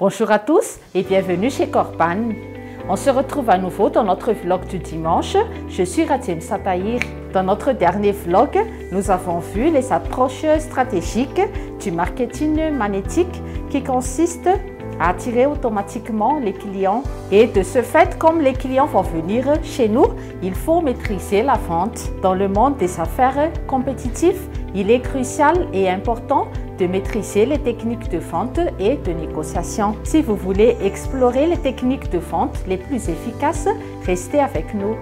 Bonjour à tous et bienvenue chez Corpan. On se retrouve à nouveau dans notre vlog du dimanche. Je suis Ratiem Sataïr. Dans notre dernier vlog, nous avons vu les approches stratégiques du marketing magnétique qui consiste à attirer automatiquement les clients. Et de ce fait, comme les clients vont venir chez nous, il faut maîtriser la vente. Dans le monde des affaires compétitives, il est crucial et important de maîtriser les techniques de vente et de négociation. Si vous voulez explorer les techniques de vente les plus efficaces, restez avec nous.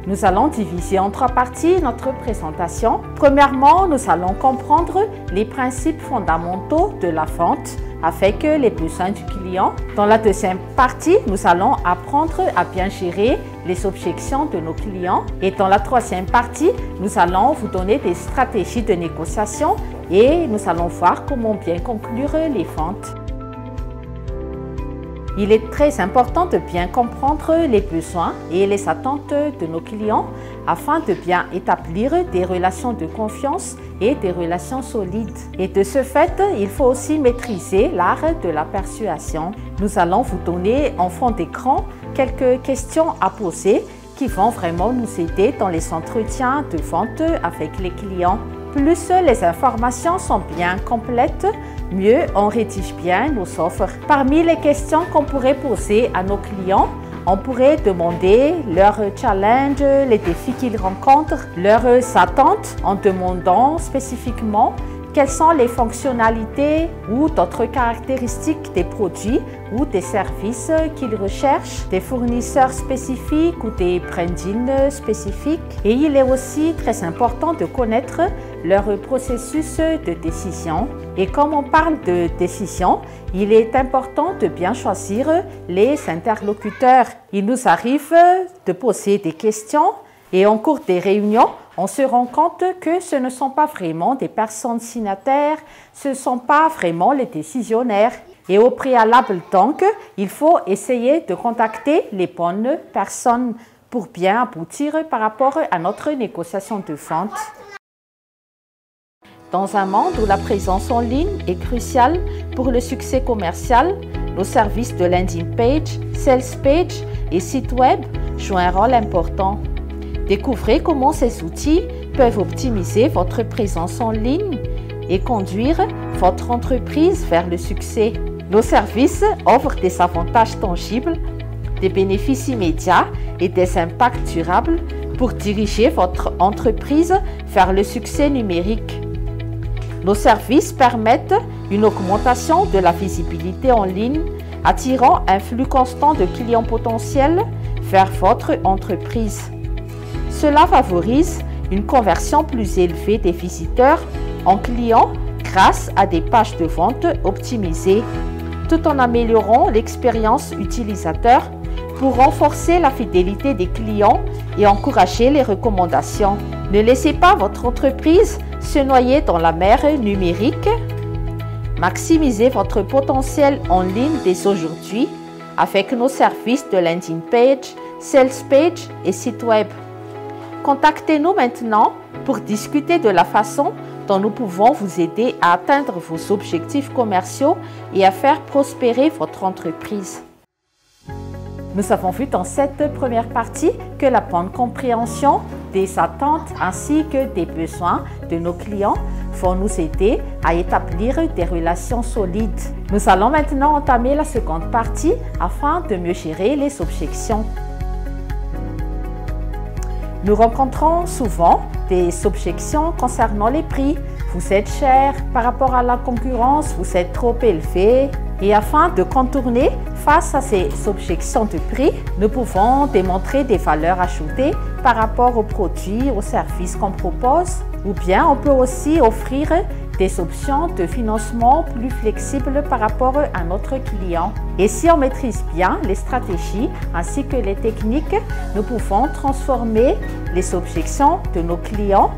Nous allons diviser en trois parties notre présentation. Premièrement, nous allons comprendre les principes fondamentaux de la vente avec les besoins du client. Dans la deuxième partie, nous allons apprendre à bien gérer les objections de nos clients. Et dans la troisième partie, nous allons vous donner des stratégies de négociation et nous allons voir comment bien conclure les ventes. Il est très important de bien comprendre les besoins et les attentes de nos clients afin de bien établir des relations de confiance et des relations solides. Et de ce fait, il faut aussi maîtriser l'art de la persuasion. Nous allons vous donner en fond d'écran quelques questions à poser qui vont vraiment nous aider dans les entretiens de vente avec les clients. Plus les informations sont bien complètes, mieux on rédige bien nos offres. Parmi les questions qu'on pourrait poser à nos clients, on pourrait demander leurs challenges, les défis qu'ils rencontrent, leurs attentes en demandant spécifiquement quelles sont les fonctionnalités ou d'autres caractéristiques des produits ou des services qu'ils recherchent, des fournisseurs spécifiques ou des brandings spécifiques. Et il est aussi très important de connaître leur processus de décision. Et comme on parle de décision, il est important de bien choisir les interlocuteurs. Il nous arrive de poser des questions et en cours des réunions, on se rend compte que ce ne sont pas vraiment des personnes signataires, ce ne sont pas vraiment les décisionnaires. Et au préalable donc, il faut essayer de contacter les bonnes personnes pour bien aboutir par rapport à notre négociation de vente. Dans un monde où la présence en ligne est cruciale pour le succès commercial, nos services de landing page, sales page et site web jouent un rôle important. Découvrez comment ces outils peuvent optimiser votre présence en ligne et conduire votre entreprise vers le succès. Nos services offrent des avantages tangibles, des bénéfices immédiats et des impacts durables pour diriger votre entreprise vers le succès numérique. Nos services permettent une augmentation de la visibilité en ligne, attirant un flux constant de clients potentiels vers votre entreprise. Cela favorise une conversion plus élevée des visiteurs en clients grâce à des pages de vente optimisées, tout en améliorant l'expérience utilisateur pour renforcer la fidélité des clients et encourager les recommandations. Ne laissez pas votre entreprise se noyer dans la mer numérique. Maximisez votre potentiel en ligne dès aujourd'hui avec nos services de landing page, sales page et site web. Contactez-nous maintenant pour discuter de la façon dont nous pouvons vous aider à atteindre vos objectifs commerciaux et à faire prospérer votre entreprise. Nous avons vu dans cette première partie que la bonne compréhension des attentes ainsi que des besoins de nos clients vont nous aider à établir des relations solides. Nous allons maintenant entamer la seconde partie afin de mieux gérer les objections. Nous rencontrons souvent des objections concernant les prix. Vous êtes cher par rapport à la concurrence, vous êtes trop élevé. Et afin de contourner face à ces objections de prix, nous pouvons démontrer des valeurs ajoutées par rapport aux produits, aux services qu'on propose. Ou bien on peut aussi offrir des options de financement plus flexibles par rapport à notre client. Et si on maîtrise bien les stratégies ainsi que les techniques, nous pouvons transformer les objections de nos clients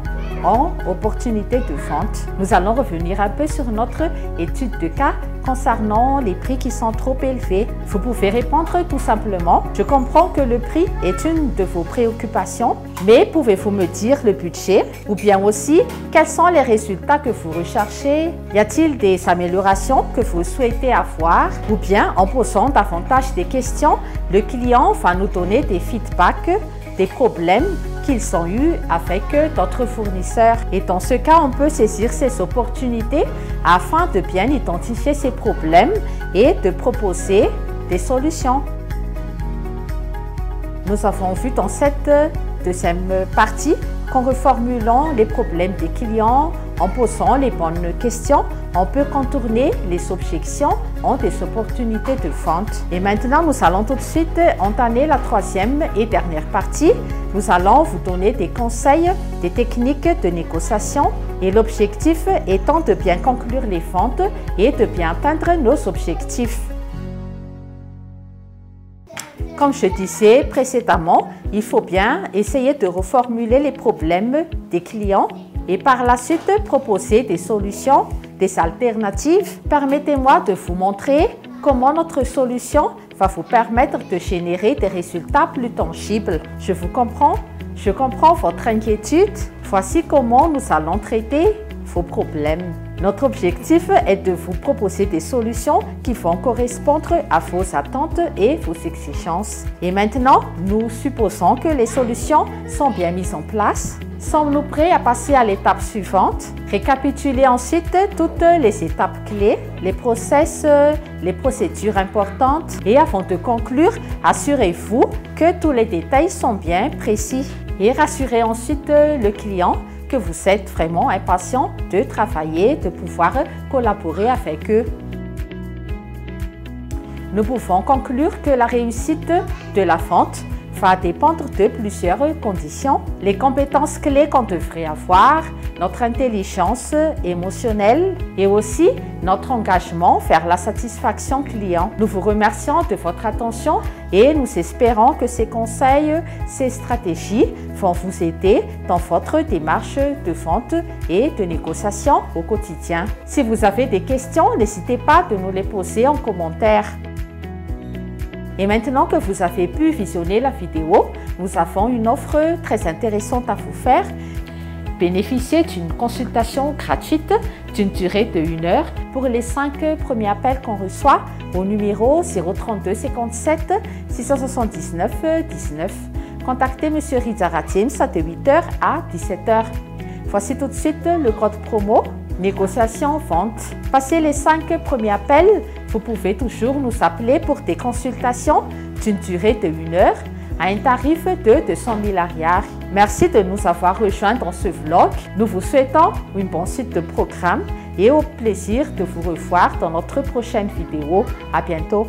en opportunité de vente. Nous allons revenir un peu sur notre étude de cas concernant les prix qui sont trop élevés. Vous pouvez répondre tout simplement: je comprends que le prix est une de vos préoccupations, mais pouvez-vous me dire le budget? Ou bien aussi, quels sont les résultats que vous recherchez? Y a-t-il des améliorations que vous souhaitez avoir? Ou bien, en posant davantage des questions, le client va nous donner des feedbacks, des problèmes qu'ils ont eu avec d'autres fournisseurs. Et dans ce cas, on peut saisir ces opportunités afin de bien identifier ces problèmes et de proposer des solutions. Nous avons vu dans cette deuxième partie qu'en reformulant les problèmes des clients, en posant les bonnes questions, on peut contourner les objections en des opportunités de vente. Et maintenant, nous allons tout de suite entamer la troisième et dernière partie. Nous allons vous donner des conseils, des techniques de négociation et l'objectif étant de bien conclure les ventes et de bien atteindre nos objectifs. Comme je disais précédemment, il faut bien essayer de reformuler les problèmes des clients et par la suite proposer des solutions, des alternatives. Permettez-moi de vous montrer comment notre solution va vous permettre de générer des résultats plus tangibles. Je vous comprends, je comprends votre inquiétude. Voici comment nous allons traiter vos problèmes. Notre objectif est de vous proposer des solutions qui vont correspondre à vos attentes et vos exigences. Et maintenant, nous supposons que les solutions sont bien mises en place. Sommes-nous prêts à passer à l'étape suivante? Récapitulez ensuite toutes les étapes clés, les process, les procédures importantes. Et avant de conclure, assurez-vous que tous les détails sont bien précis. Et rassurez ensuite le client que vous êtes vraiment impatient de travailler, de pouvoir collaborer avec eux. Nous pouvons conclure que la réussite de la vente va dépendre de plusieurs conditions. Les compétences clés qu'on devrait avoir, notre intelligence émotionnelle et aussi notre engagement vers la satisfaction client. Nous vous remercions de votre attention et nous espérons que ces conseils, ces stratégies vont vous aider dans votre démarche de vente et de négociation au quotidien. Si vous avez des questions, n'hésitez pas de nous les poser en commentaire. Et maintenant que vous avez pu visionner la vidéo, nous avons une offre très intéressante à vous faire. Bénéficiez d'une consultation gratuite d'une durée de 1 heure pour les 5 premiers appels qu'on reçoit au numéro 032 57 679 19. Contactez M. Rizara Teams de 8h à 17h. Voici tout de suite le code promo négociation vente. Passez les 5 premiers appels, vous pouvez toujours nous appeler pour des consultations d'une durée de 1 heure à un tarif de 200 000 arrières. Merci de nous avoir rejoints dans ce vlog. Nous vous souhaitons une bonne suite de programme et au plaisir de vous revoir dans notre prochaine vidéo. À bientôt.